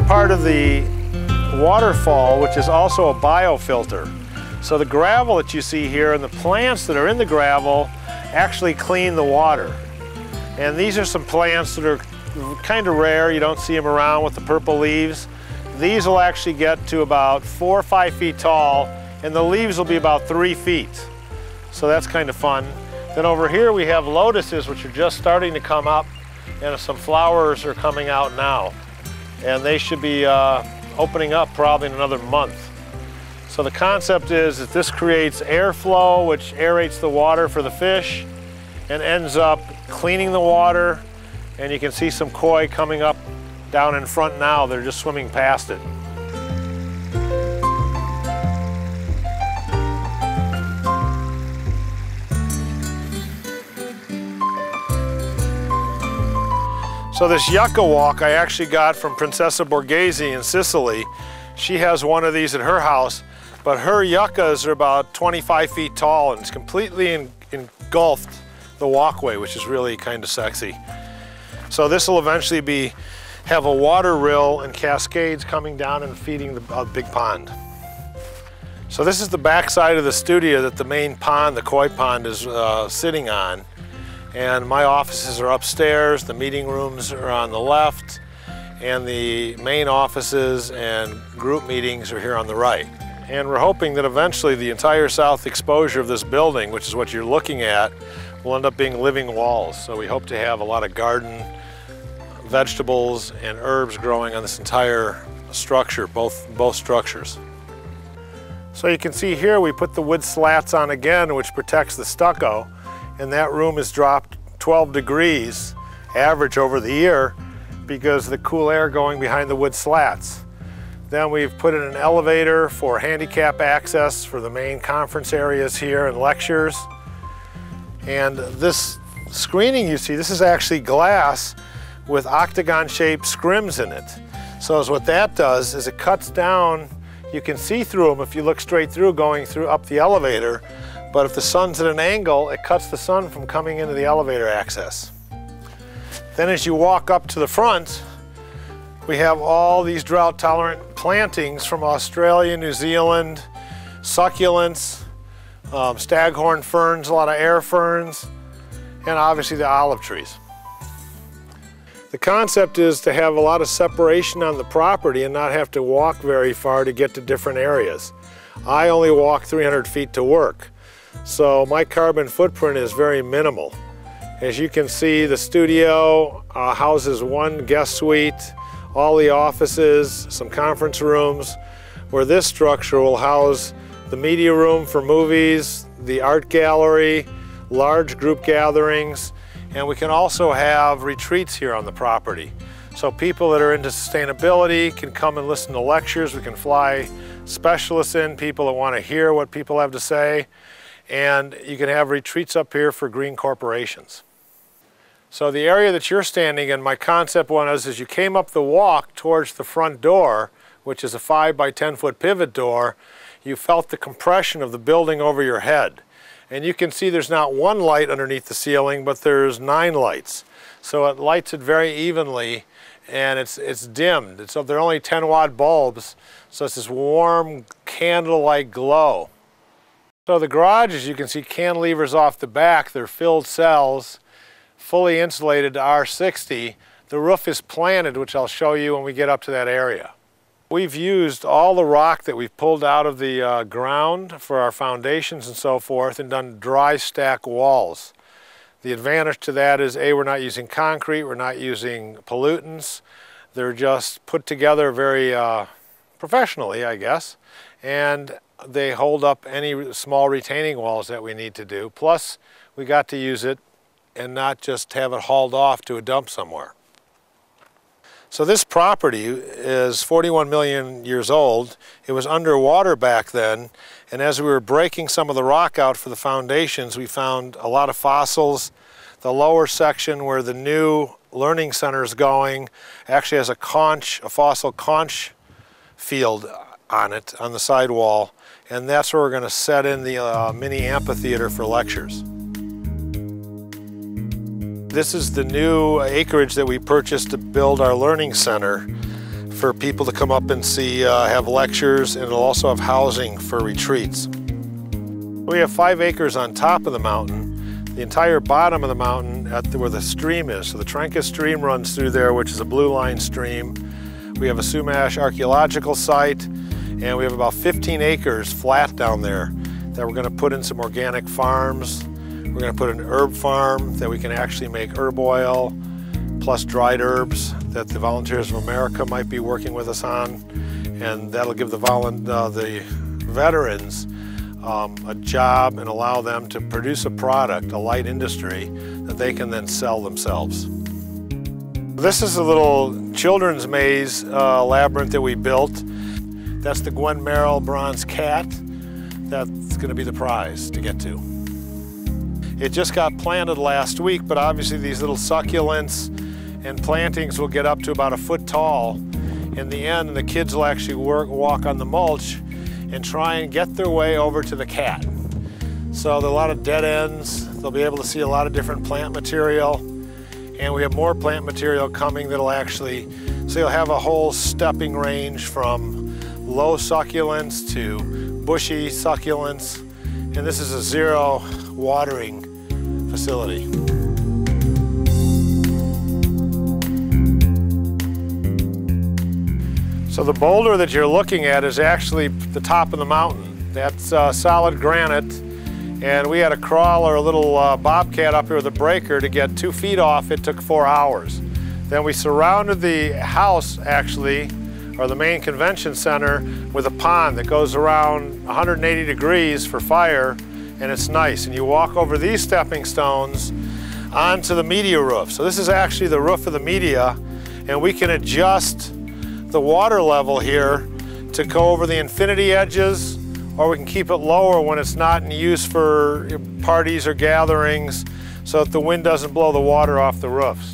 part of the waterfall, which is also a biofilter. So the gravel that you see here and the plants that are in the gravel actually clean the water. And these are some plants that are kind of rare. You don't see them around with the purple leaves. These will actually get to about 4 or 5 feet tall, and the leaves will be about 3 feet. So that's kind of fun. Then over here we have lotuses, which are just starting to come up, and some flowers are coming out now. And they should be opening up probably in another month. So the concept is that this creates airflow, which aerates the water for the fish and ends up cleaning the water. And you can see some koi coming up down in front now. They're just swimming past it. So this yucca walk I actually got from Princessa Borghese in Sicily. She has one of these at her house, but her yuccas are about 25 feet tall and it's completely engulfed the walkway, which is really kind of sexy. So this will eventually have a water rill and cascades coming down and feeding the big pond. So this is the back side of the studio that the main pond, the koi pond, is sitting on. And my offices are upstairs, the meeting rooms are on the left, and the main offices and group meetings are here on the right. And we're hoping that eventually the entire south exposure of this building, which is what you're looking at, will end up being living walls. So we hope to have a lot of garden, vegetables, and herbs growing on this entire structure, both structures. So you can see here we put the wood slats on again, which protects the stucco. And that room is dropped 12 degrees average over the year because of the cool air going behind the wood slats. Then we've put in an elevator for handicap access for the main conference areas here and lectures. And this screening you see, this is actually glass with octagon-shaped scrims in it. So what that does is it cuts down, you can see through them if you look straight through going up the elevator. But if the sun's at an angle, it cuts the sun from coming into the elevator access. Then as you walk up to the front, we have all these drought-tolerant plantings from Australia, New Zealand, succulents, staghorn ferns, a lot of air ferns, and obviously the olive trees. The concept is to have a lot of separation on the property and not have to walk very far to get to different areas. I only walk 300 feet to work. So my carbon footprint is very minimal. As you can see, the studio houses one guest suite, all the offices, some conference rooms, where this structure will house the media room for movies, the art gallery, large group gatherings, and we can also have retreats here on the property. So people that are into sustainability can come and listen to lectures. We can fly specialists in, people that want to hear what people have to say. And you can have retreats up here for green corporations. So the area that you're standing in, my concept was as you came up the walk towards the front door, which is a 5 by 10 foot pivot door, you felt the compression of the building over your head. And you can see there's not one light underneath the ceiling, but there's 9 lights. So it lights it very evenly, and it's dimmed. So they're only 10-watt bulbs, so it's this warm candle-like glow. So the garage, as you can see, cantilevers off the back. They're filled cells, fully insulated to R60. The roof is planted, which I'll show you when we get up to that area. We've used all the rock that we've pulled out of the ground for our foundations and so forth and done dry stack walls. The advantage to that is we're not using concrete, we're not using pollutants. They're just put together very professionally, I guess. And they hold up any small retaining walls that we need to do. Plus, we got to use it and not just have it hauled off to a dump somewhere. So this property is 41 million years old. It was underwater back then, and as we were breaking some of the rock out for the foundations, we found a lot of fossils. The lower section where the new learning center is going actually has a fossil conch field on it, on the sidewall. And that's where we're going to set in the mini amphitheater for lectures. This is the new acreage that we purchased to build our learning center for people to come up and see, have lectures, and it'll also have housing for retreats. We have 5 acres on top of the mountain. The entire bottom of the mountain where the stream is. So the Trancas stream runs through there, which is a blue line stream. We have a Sumash archaeological site, and we have about 15 acres flat down there that we're going to put in some organic farms. We're going to put an herb farm that we can actually make herb oil, plus dried herbs that the Volunteers of America might be working with us on. And that'll give the veterans a job and allow them to produce a product, a light industry, that they can then sell themselves. This is a little children's maze labyrinth that we built. That's the Gwen Merrill bronze cat. That's going to be the prize to get to. It just got planted last week, but obviously these little succulents and plantings will get up to about 1 foot tall in the end, and the kids will actually walk on the mulch and try and get their way over to the cat. So there are a lot of dead ends. They'll be able to see a lot of different plant material, and we have more plant material coming that'll actually, so you'll have a whole stepping range from low succulents to bushy succulents, and this is a 0 watering facility. So the boulder that you're looking at is actually the top of the mountain. That's solid granite, and we had to crawl a little bobcat up here with a breaker to get 2 feet off. It took 4 hours. Then we surrounded the house, actually, or the main convention center, with a pond that goes around 180 degrees for fire, and it's nice. And you walk over these stepping stones onto the media roof. So this is actually the roof of the media, and we can adjust the water level here to go over the infinity edges, or we can keep it lower when it's not in use for parties or gatherings, so that the wind doesn't blow the water off the roofs.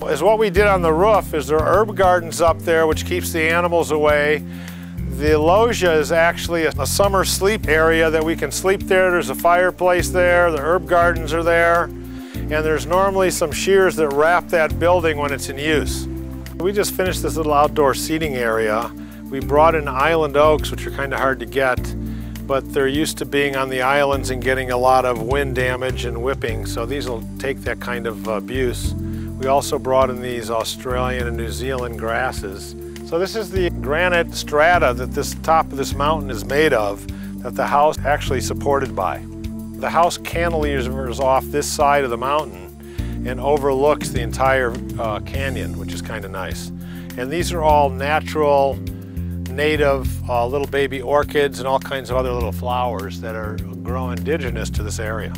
Is what we did on the roof is there are herb gardens up there which keeps the animals away. The loggia is actually a summer sleep area that we can sleep there. There's a fireplace there, the herb gardens are there, and there's normally some shears that wrap that building when it's in use. We just finished this little outdoor seating area. We brought in island oaks, which are kind of hard to get, but they're used to being on the islands and getting a lot of wind damage and whipping, so these will take that kind of abuse. We also brought in these Australian and New Zealand grasses. So this is the granite strata that this top of this mountain is made of, that the house actually supported by. The house cantilevers off this side of the mountain and overlooks the entire canyon, which is kind of nice. And these are all natural, native little baby orchids and all kinds of other little flowers that grow indigenous to this area.